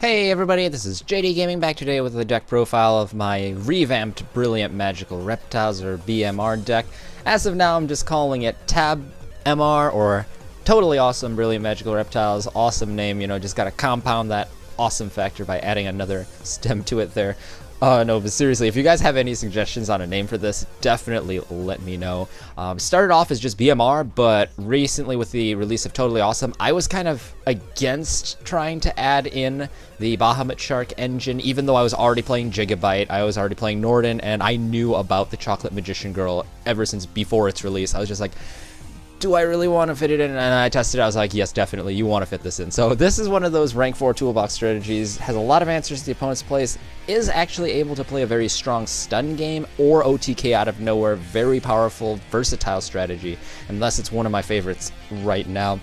Hey everybody, this is JDGaming back today with the deck profile of my revamped Brilliant Magical Reptiles, or B.M.R deck. As of now, I'm just calling it T.A.B.M.R, or Totally Awesome Brilliant Magical Reptiles. Awesome name, you know, just gotta compound that awesome factor by adding another stem to it there. No, but seriously, if you guys have any suggestions on a name for this, definitely let me know. Started off as just B.M.R, but recently with the release of Totally Awesome, I was kind of against trying to add in the Bahamut Shark engine, even though I was already playing Gigabyte, I was already playing Norden, and I knew about the Chocolate Magician Girl ever since before its release. I was just like, do I really want to fit it in? And I tested it, I was like, yes, definitely, you want to fit this in. So this is one of those rank 4 toolbox strategies, has a lot of answers to the opponent's plays, is actually able to play a very strong stun game or OTK out of nowhere, very powerful, versatile strategy, and thus it's one of my favorites right now.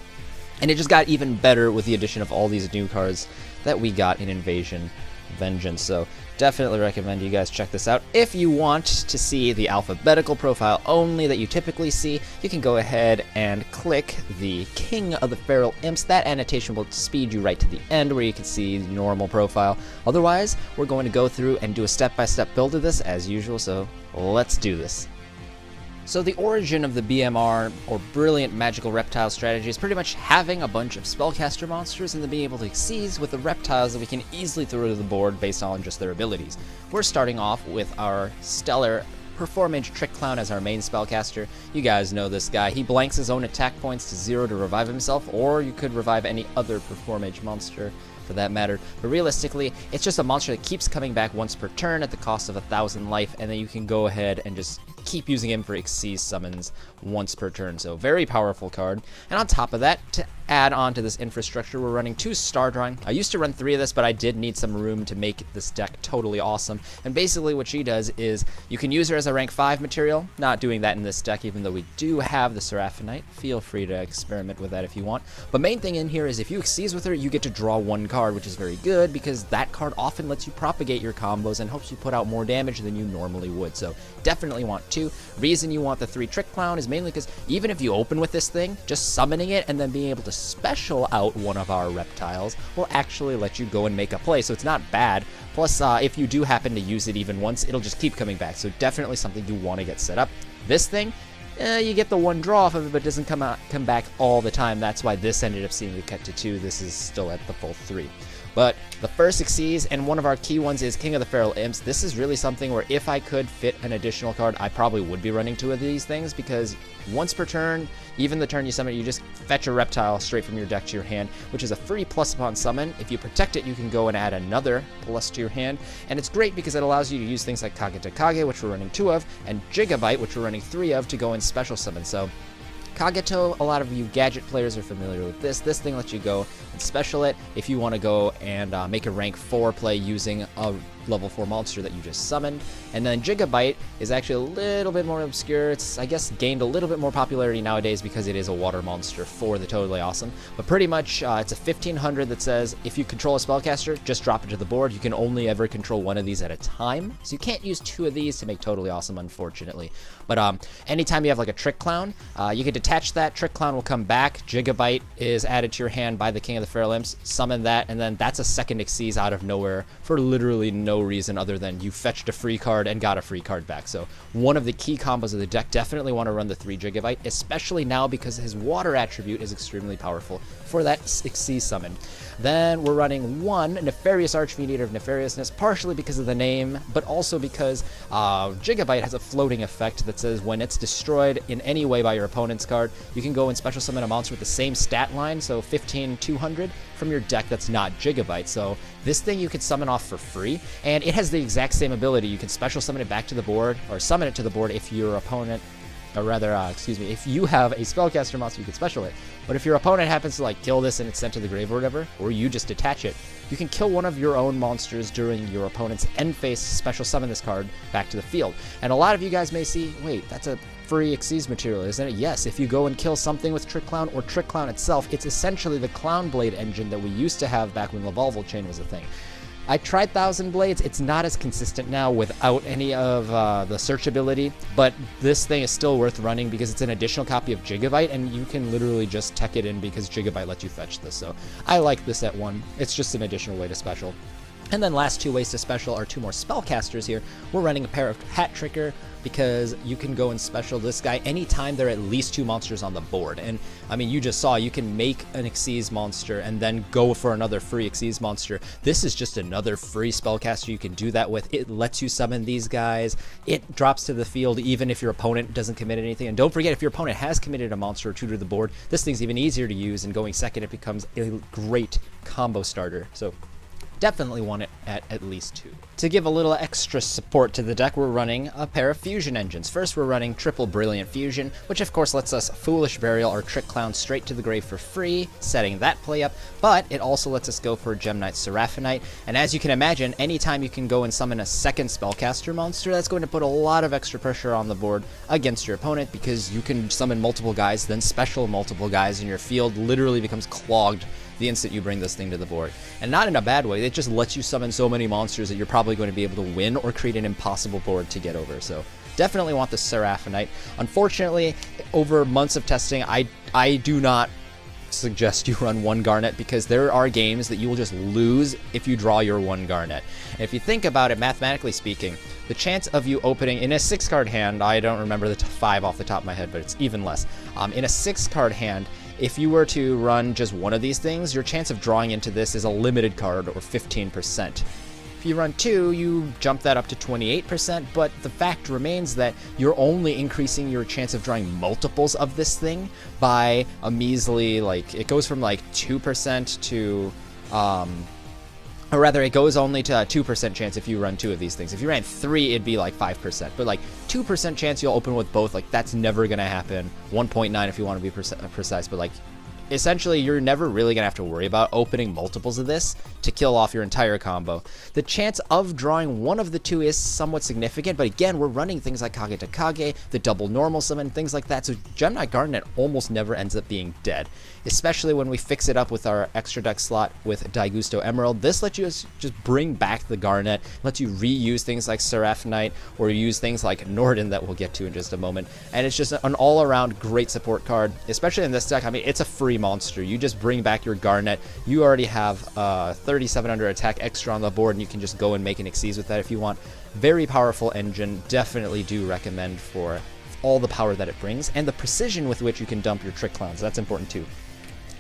And it just got even better with the addition of all these new cards that we got in Invasion Vengeance. So definitely recommend you guys check this out. If you want to see the alphabetical profile only that you typically see, you can go ahead and click the King of the Feral Imps. That annotation will speed you right to the end where you can see the normal profile. Otherwise, we're going to go through and do a step-by-step build of this as usual, so let's do this. So the origin of the B.M.R, or Brilliant Magical Reptile strategy, is pretty much having a bunch of spellcaster monsters and then being able to seize with the reptiles that we can easily throw to the board based on just their abilities. We're starting off with our stellar Performage Trick Clown as our main spellcaster. You guys know this guy. He blanks his own attack points to 0 to revive himself, or you could revive any other Performage monster for that matter. But realistically, it's just a monster that keeps coming back once per turn at the cost of 1,000 life, and then you can go ahead and just keep using him for Xyz summons once per turn. So very powerful card. And on top of that, to add on to this infrastructure, we're running 2 Star Drawing. I used to run 3 of this, but I did need some room to make this deck totally awesome. And basically what she does is you can use her as a rank 5 material. Not doing that in this deck, even though we do have the Seraphonite. Feel free to experiment with that if you want. But main thing in here is if you Xyz with her, you get to draw 1 card, which is very good because that card often lets you propagate your combos and helps you put out more damage than you normally would. So definitely want 2. Reason you want the 3 Trick Clown is mainly because even if you open with this thing, just summoning it and then being able to special out one of our reptiles will actually let you go and make a play, so it's not bad. Plus, if you do happen to use it even once, it'll just keep coming back, so definitely something you want to get set up. This thing, you get the 1 draw off of it, but it doesn't come back all the time. That's why this ended up seeing cut to 2. This is still at the full 3. But the first Xyz, and one of our key ones, is King of the Feral Imps. This is really something where if I could fit an additional card, I probably would be running 2 of these things, because once per turn, even the turn you summon it, you just fetch a reptile straight from your deck to your hand, which is a free plus upon summon. If you protect it, you can go and add another plus to your hand, and it's great because it allows you to use things like Kage, which we're running 2 of, and Gigabyte, which we're running 3 of, to go and special summon. So Kageto, a lot of you gadget players are familiar with this. This thing lets you go and special it if you want to go and make a rank 4 play using a level 4 monster that you just summoned. And then Gigabyte is actually a little bit more obscure. It's, I guess, gained a little bit more popularity nowadays because it is a water monster for the Totally Awesome. But pretty much, it's a 1500 that says if you control a spellcaster, just drop it to the board. You can only ever control 1 of these at a time, so you can't use 2 of these to make Totally Awesome, unfortunately. But anytime you have like a Trick Clown, you can detach that. Trick Clown will come back. Gigabyte is added to your hand by the King of the Feral Imps. Summon that, and then that's a second Xyz out of nowhere for literally no reason other than you fetched a free card and got a free card back. So one of the key combos of the deck, definitely want to run the 3 Gigabyte, especially now because his water attribute is extremely powerful for that Xyz summon. Then we're running 1 Nefarious Archmediator of Nefariousness, partially because of the name, but also because Gigabyte has a floating effect that says when it's destroyed in any way by your opponent's card, you can go and special summon a monster with the same stat line, so 15,200, from your deck that's not Gigabyte. So this thing you can summon off for free, and it has the exact same ability. You can special summon it back to the board, or summon it to the board if your opponent, or rather, if you have a spellcaster monster, you can special it. But if your opponent happens to like kill this and it's sent to the grave or whatever, or you just detach it, you can kill one of your own monsters during your opponent's end phase, special summon this card back to the field. And a lot of you guys may see, wait, that's a free Xyz material, isn't it? Yes, if you go and kill something with Trick Clown or Trick Clown itself, it's essentially the Clown Blade engine that we used to have back when the Volvo chain was a thing. I tried Thousand Blades. It's not as consistent now without any of the searchability, but this thing is still worth running because it's an additional copy of Gigabyte, and you can literally just tech it in because Gigabyte lets you fetch this. So I like this at 1. It's just an additional way to special. And then last 2 ways to special are 2 more spellcasters here. We're running a pair of Hat Tricker because you can go and special this guy anytime there are at least 2 monsters on the board. And I mean, you just saw you can make an Xyz monster and then go for another free Xyz monster. This is just another free spellcaster you can do that with. It lets you summon these guys. It drops to the field even if your opponent doesn't commit anything. And don't forget, if your opponent has committed a monster or 2 to the board, this thing's even easier to use, and going second, it becomes a great combo starter. So definitely want it at least 2. To give a little extra support to the deck, we're running a pair of fusion engines. First, we're running triple Brilliant Fusion, which of course lets us Foolish Burial or Trick Clown straight to the grave for free, setting that play up, but it also lets us go for Gem Knight Seraphinite, and as you can imagine, anytime you can go and summon a second spellcaster monster, that's going to put a lot of extra pressure on the board against your opponent, because you can summon multiple guys, then special multiple guys, and your field literally becomes clogged the instant you bring this thing to the board. And not in a bad way, it just lets you summon so many monsters that you're probably going to be able to win or create an impossible board to get over. So definitely want the Seraphinite. Unfortunately, over months of testing, I do not suggest you run 1 Garnet, because there are games that you will just lose if you draw your 1 Garnet. And if you think about it, mathematically speaking, the chance of you opening in a 6-card hand, I don't remember the 5 off the top of my head, but it's even less. In a 6-card hand, if you were to run just one of these things, your chance of drawing into this is a limited card, or 15%. If you run 2, you jump that up to 28%, but the fact remains that you're only increasing your chance of drawing multiples of this thing by a measly, like, it goes from like 2% to, or rather, it goes only to a 2% chance if you run 2 of these things. If you ran 3, it'd be like 5%. But like 2% chance you'll open with both, like that's never going to happen. 1.9 if you want to be precise, but like essentially you're never really going to have to worry about opening multiples of this to kill off your entire combo. The chance of drawing one of the 2 is somewhat significant, but again, we're running things like Kage to Kage, the double normal summon, things like that, so Gem Knight Garnet almost never ends up being dead, especially when we fix it up with our extra deck slot with Daigusto Emerald. This lets you just bring back the Garnet, lets you reuse things like Seraphinite, or use things like Norden that we'll get to in just a moment, and it's just an all-around great support card, especially in this deck. I mean, it's a free monster. You just bring back your Garnet, you already have 3,700 attack extra on the board, and you can just go and make an Xyz with that if you want. Very powerful engine, definitely do recommend for all the power that it brings, and the precision with which you can dump your Trick Clowns. That's important too.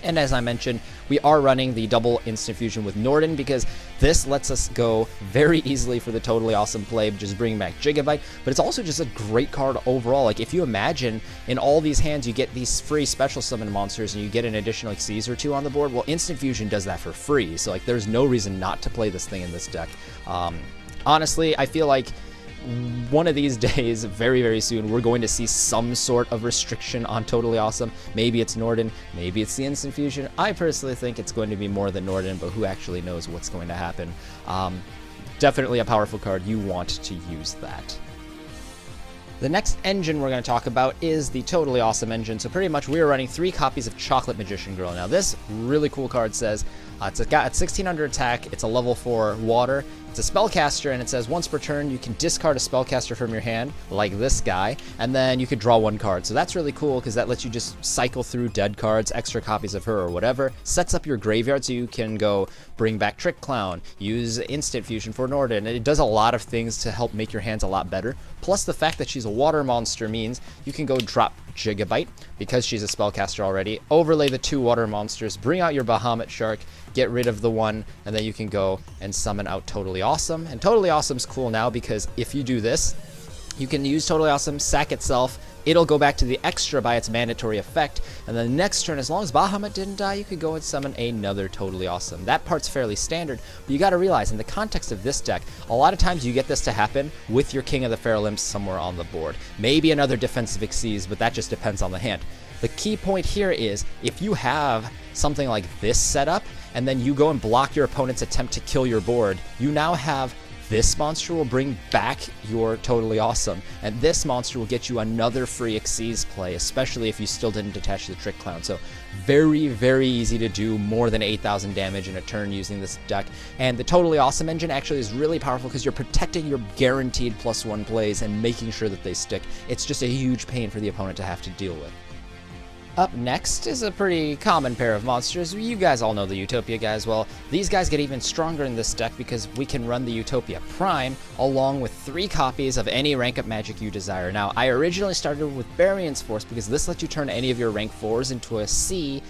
And as I mentioned, we are running the double instant fusion with Norden because this lets us go very easily for the totally awesome play, just bringing back Gigabyte, but it's also just a great card overall. Like, if you imagine in all these hands you get these free special summon monsters and you get an additional Xyz or 2 on the board, well, instant fusion does that for free, so like there's no reason not to play this thing in this deck. Honestly, I feel like one of these days, very, very soon, we're going to see some sort of restriction on Totally Awesome. Maybe it's Norden, maybe it's the Instant Fusion. I personally think it's going to be more than Norden, but who actually knows what's going to happen. Definitely a powerful card. You want to use that. The next engine we're going to talk about is the Totally Awesome engine. So pretty much we're running 3 copies of Chocolate Magician Girl. Now this really cool card says it's got 1600 attack, it's a level 4 water, it's a spellcaster, and it says once per turn you can discard a spellcaster from your hand, like this guy, and then you could draw 1 card. So that's really cool because that lets you just cycle through dead cards, extra copies of her or whatever, sets up your graveyard so you can go bring back Trick Clown, use Instant Fusion for Norden, and it does a lot of things to help make your hands a lot better. Plus the fact that she's a water monster means you can go drop Gigabyte because she's a spellcaster already, overlay the 2 water monsters, bring out your Bahamut Shark, get rid of the 1, and then you can go and summon out Totally Awesome. And Totally Awesome's cool now because if you do this, you can use Totally Awesome, sack itself, it'll go back to the extra by its mandatory effect, and then the next turn, as long as Bahamut didn't die, you could go and summon another Totally Awesome. That part's fairly standard, but you gotta realize, in the context of this deck, a lot of times you get this to happen with your King of the Feral Imps somewhere on the board. Maybe another defensive Xyz, but that just depends on the hand. The key point here is, if you have something like this set up, and then you go and block your opponent's attempt to kill your board, you now have this monster will bring back your Totally Awesome, and this monster will get you another free Xyz play, especially if you still didn't attach the Trick Clown. So very, very easy to do more than 8,000 damage in a turn using this deck. And the Totally Awesome engine actually is really powerful because you're protecting your guaranteed +1 plays and making sure that they stick. It's just a huge pain for the opponent to have to deal with. Up next is a pretty common pair of monsters. You guys all know the Utopia guys. Well, these guys get even stronger in this deck because we can run the Utopia Prime along with 3 copies of any rank up magic you desire. Now, I originally started with Variance Force because this lets you turn any of your rank 4s into a C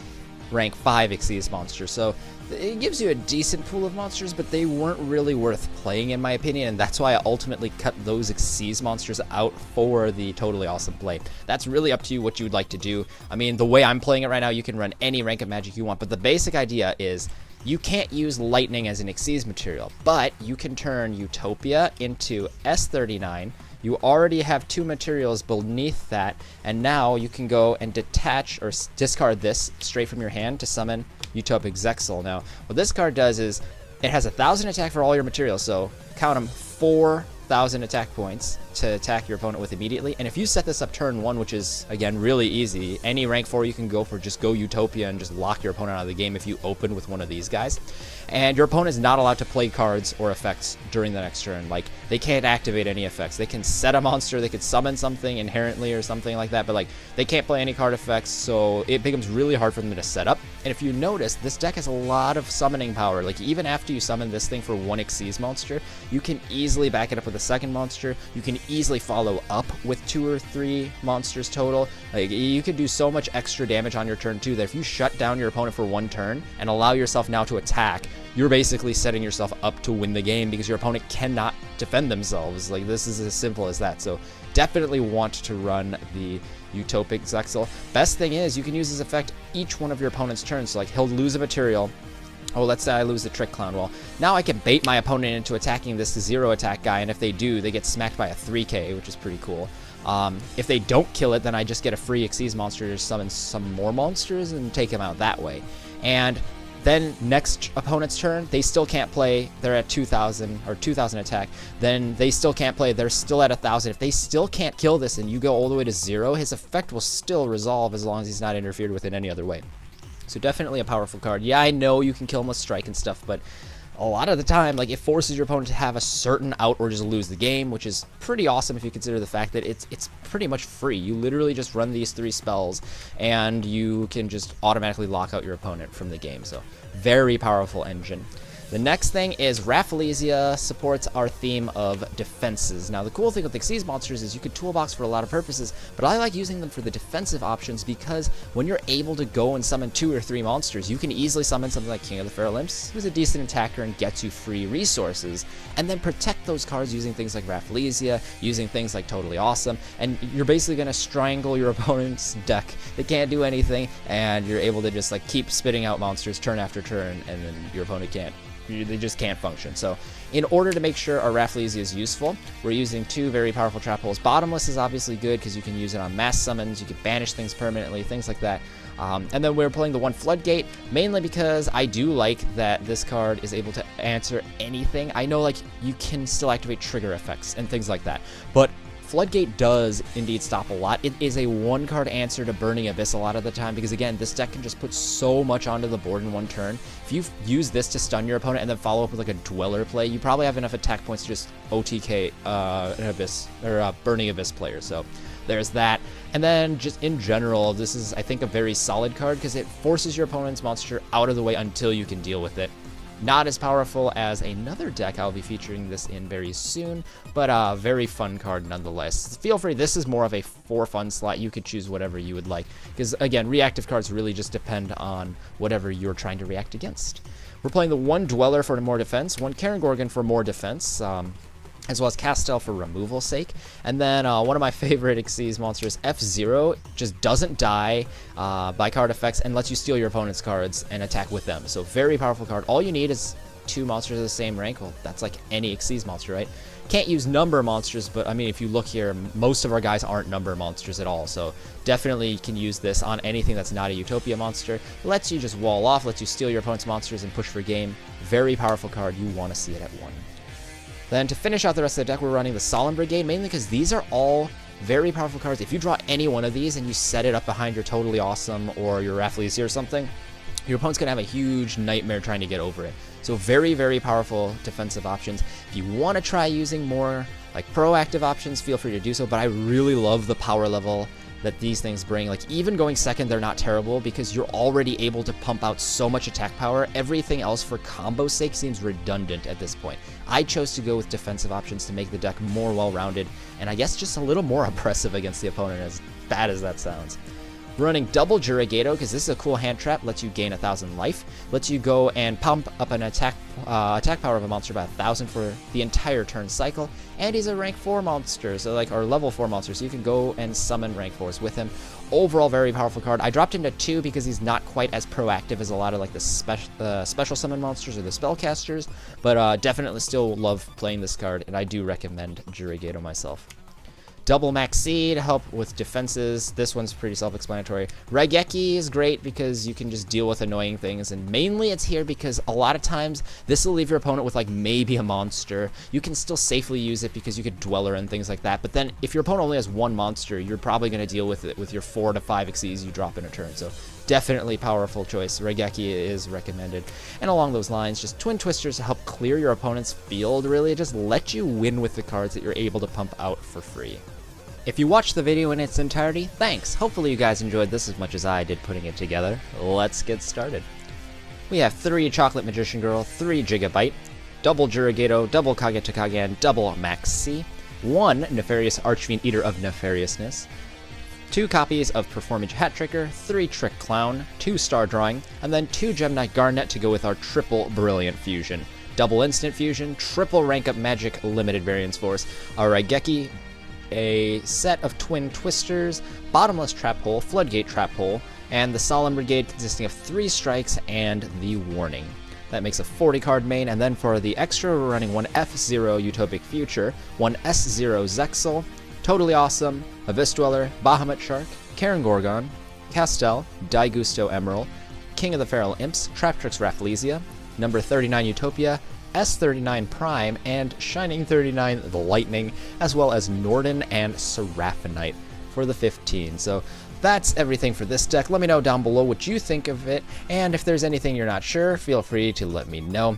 rank 5 Xyz monster. So it gives you a decent pool of monsters, but they weren't really worth playing in my opinion, and that's why I ultimately cut those Xyz monsters out for the Totally Awesome play. That's really up to you what you would like to do. I mean, the way I'm playing it right now, you can run any rank of magic you want, but the basic idea is you can't use lightning as an Xyz material, but you can turn Utopia into S39. You already have 2 materials beneath that, and now you can go and detach or discard this straight from your hand to summon Utopic Zexal. Now, what this card does is it has 1,000 attack for all your materials, so count them, 4,000 attack points to attack your opponent with immediately. And if you set this up turn 1, which is, again, really easy, any rank 4 you can go for, just go Utopia and just lock your opponent out of the game if you open with one of these guys. And your opponent is not allowed to play cards or effects during the next turn. Like, they can't activate any effects. They can set a monster, they could summon something inherently or something like that, but like, they can't play any card effects, so it becomes really hard for them to set up. And if you notice, this deck has a lot of summoning power. Like, even after you summon this thing for 1 Xyz monster, you can easily back it up with a second monster. You can easily follow up with 2 or 3 monsters total. Like, you can do so much extra damage on your turn 2 that if you shut down your opponent for 1 turn and allow yourself now to attack, you're basically setting yourself up to win the game because your opponent cannot defend themselves. Like, this is as simple as that. So definitely want to run the Utopic Zexal. Best thing is you can use this effect each one of your opponent's turns. So like, he'll lose a material. Oh, let's say I lose the Trick Clown. Well, now I can bait my opponent into attacking this 0 attack guy, and if they do, they get smacked by a 3k, which is pretty cool. If they don't kill it, then I just get a free Xyz monster to summon some more monsters and take them out that way. And then next opponent's turn, they still can't play. They're at 2,000 or 2,000 attack. Then they still can't play. They're still at 1,000. If they still can't kill this and you go all the way to 0, his effect will still resolve as long as he's not interfered with in any other way. So definitely a powerful card. Yeah, I know you can kill him with strike and stuff, but a lot of the time, like, it forces your opponent to have a certain out or just lose the game, which is pretty awesome if you consider the fact that it's pretty much free. You literally just run these 3 spells and you can just automatically lock out your opponent from the game. So very powerful engine. The next thing is Rafflesia supports our theme of defenses. Now, the cool thing with Xyz monsters is you could toolbox for a lot of purposes, but I like using them for the defensive options because when you're able to go and summon 2 or 3 monsters, you can easily summon something like King of the Feral Imps, who's a decent attacker and gets you free resources, and then protect those cards using things like Rafflesia, using things like Totally Awesome, and you're basically going to strangle your opponent's deck. They can't do anything, and you're able to just like keep spitting out monsters turn after turn, and then your opponent can't. They just can't function. So in order to make sure our Rafflesia is useful, we're using 2 very powerful trap holes. Bottomless is obviously good because you can use it on mass summons, you can banish things permanently, things like that. And then we're playing the 1 Floodgate, mainly because I do like that this card is able to answer anything. I know, like, you can still activate trigger effects and things like that, but Floodgate does indeed stop a lot. It is a 1-card answer to Burning Abyss a lot of the time because, again, this deck can just put so much onto the board in 1 turn. If you use this to stun your opponent and then follow up with like a Dweller play, you probably have enough attack points to just OTK an Abyss or Burning Abyss player. So there's that. And then just in general, this is, I think, a very solid card because it forces your opponent's monster out of the way until you can deal with it. Not as powerful as another deck I'll be featuring this in very soon, but a very fun card nonetheless. Feel free, this is more of a for fun slot. You could choose whatever you would like, because again, reactive cards really just depend on whatever you're trying to react against. We're playing the 1 Dweller for more defense, 1 Karen Gorgon for more defense, as well as Castel for removal's sake. And then one of my favorite Xyz monsters, F-Zero, just doesn't die by card effects and lets you steal your opponent's cards and attack with them. So very powerful card. All you need is 2 monsters of the same rank. Well, that's like any Xyz monster, right? Can't use number monsters, but I mean, if you look here, most of our guys aren't number monsters at all. So definitely can use this on anything that's not a Utopia monster. Lets you just wall off, lets you steal your opponent's monsters and push for game. Very powerful card. You want to see it at 1. Then to finish out the rest of the deck, we're running the Solemn Brigade, mainly because these are all very powerful cards. If you draw any one of these and you set it up behind your Toadally Awesome or your Rafflesia or something, your opponent's going to have a huge nightmare trying to get over it. So very, very powerful defensive options. If you want to try using more like proactive options, feel free to do so, but I really love the power level that these things bring. Like, even going second, they're not terrible because you're already able to pump out so much attack power. Everything else for combo's sake seems redundant at this point. I chose to go with defensive options to make the deck more well-rounded, and I guess just a little more oppressive against the opponent, as bad as that sounds. Running double Yugioh because this is a cool hand trap, lets you gain 1,000 life, lets you go and pump up an attack power of a monster by 1,000 for the entire turn cycle, and he's a rank 4 monster, so like, or level 4 monster, so you can go and summon rank 4s with him. Overall, very powerful card. I dropped him to 2 because he's not quite as proactive as a lot of like the special summon monsters or the spellcasters, but definitely still love playing this card, and I do recommend Yugioh myself. Double Maxi to help with defenses. This one's pretty self-explanatory. Raigeki is great because you can just deal with annoying things, and mainly it's here because a lot of times this will leave your opponent with like maybe a monster. You can still safely use it because you could Dweller and things like that, but then if your opponent only has one monster, you're probably going to deal with it with your 4 to 5 Xyz you drop in a turn. So definitely powerful choice. Raigeki is recommended. And along those lines, just Twin Twisters to help clear your opponent's field, really just let you win with the cards that you're able to pump out for free. If you watched the video in its entirety, thanks. Hopefully you guys enjoyed this as much as I did putting it together. Let's get started. We have 3 Chocolate Magician Girl, 3 Gigabyte, double Yugioh, double Kage Takage, and double Maxi, 1 Nefarious Archfiend Eater of Nefariousness, 2 copies of Performage Hat Tricker, 3 Trick Clown, 2 Star Drawing, and then 2 Gemini Garnet to go with our triple Brilliant Fusion. Double Instant Fusion, triple Rank Up Magic Limited Variance Force, our Raigeki, a set of Twin Twisters, Bottomless Trap Hole, Floodgate Trap Hole, and the Solemn Brigade consisting of 3 strikes and the Warning. That makes a 40 card main, and then for the extra we're running 1 F0 Utopic Future, 1 S0 Zexal, Totally Awesome, Abyss Dweller, Bahamut Shark, Karen Gorgon, Castel, Daigusto Emerald, King of the Feral Imps, Traptrix Rafflesia, number 39 Utopia, S39 Prime, and Shining 39 the Lightning, as well as Norden and Seraphonite for the 15. So that's everything for this deck. Let me know down below what you think of it, and if there's anything you're not sure, feel free to let me know.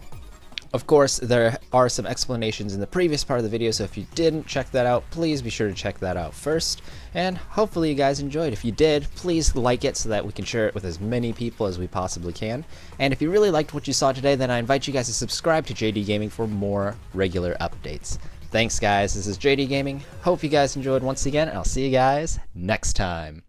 Of course, there are some explanations in the previous part of the video, so if you didn't check that out, please be sure to check that out first. And hopefully you guys enjoyed. If you did, please like it so that we can share it with as many people as we possibly can. And if you really liked what you saw today, then I invite you guys to subscribe to JDGaming for more regular updates. Thanks guys, this is JDGaming. Hope you guys enjoyed once again, and I'll see you guys next time.